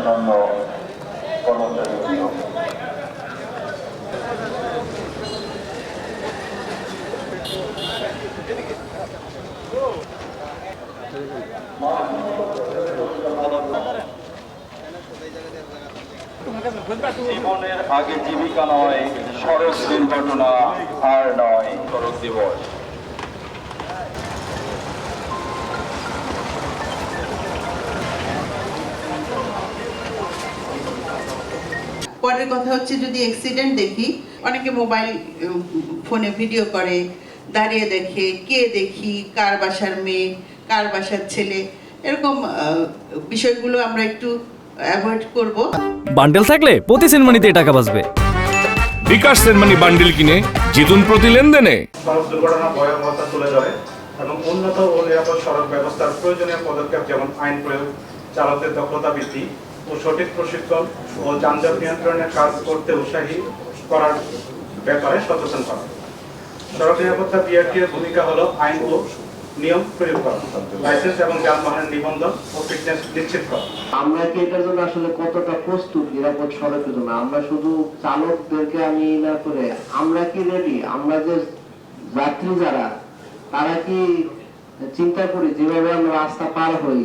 অন্যান্য কর্মচারীবৃন্দ। জীবনের আগে জীবিকা নয়, সড়ক দুর্ঘটনা আর নয় সড়ক দিবস। পরের কথা হচ্ছে, যদি অ্যাক্সিডেন্ট দেখি, অনেকে মোবাইল ফোনে ভিডিও করে, দাঁড়িয়ে দেখে, কে দেখি, কার বাসার মেয়ে, কার বাসার ছেলে, এরকম বিষয়গুলো আমরা একটু অ্যাভয়েড করব। বান্ডেল থাকলে প্রতি সেনমানিতে টাকা বাঁচবে। বিকাশ সেনমানি বান্ডেল কিনে জিতুন প্রতি লেনদেনে। সড়ক দুর্ঘটনা ভয়াবহতা তুলে ধরে এবং উন্নত ও নিরাপদ সড়ক ব্যবস্থার প্রয়োজনীয় পদক্ষেপ, যেমন আইন প্রয়োগ, চালকদের দক্ষতা বৃদ্ধি ও সঠিক প্রশিক্ষণ ও যানজট নিয়ন্ত্রণের কাজ করতে উৎসাহী করার ব্যাপারে সচেতন করা। সড়ক নিরাপত্তা বিআরটির ভূমিকা হলো আইন ও নিয়ম প্রয়োগ করা, লাইসেন্স এবং যানবাহনের নিবন্ধন ও ফিটনেস নিশ্চিত করা। আমরা কি এটার জন্য আসলে কতটা প্রস্তুত নিরাপদ সড়কের জন্য? আমরা শুধু চালকদেরকে আমি না করে আমরা কি রেডি? আমরা যে যাত্রী যারা, তারা কি চিন্তা করি যেভাবে আমরা রাস্তা পার হই,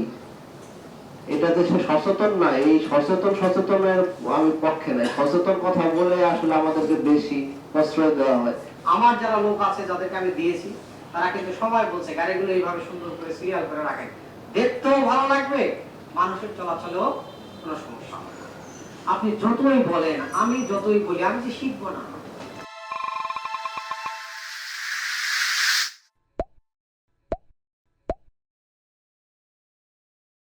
এটা দেশে সচেতন না? এই সচেতনের আমি পক্ষে নাই। সচেতন কথা বলে আসলে আমাদেরকে বেশি প্রশ্রয় দেওয়া হয়। আমার যারা লোক আছে, যাদেরকে আমি দিয়েছি, তারা কিন্তু সবাই বলছে গাড়িগুলো এইভাবে সুন্দর করে সিরিয়াল করে রাখেন, দেখতেও ভালো লাগবে, মানুষের চলাচলেও কোনো সমস্যা হবে না। আপনি যতই বলেন, আমি যতই বলি, আমি যে শিখবো না,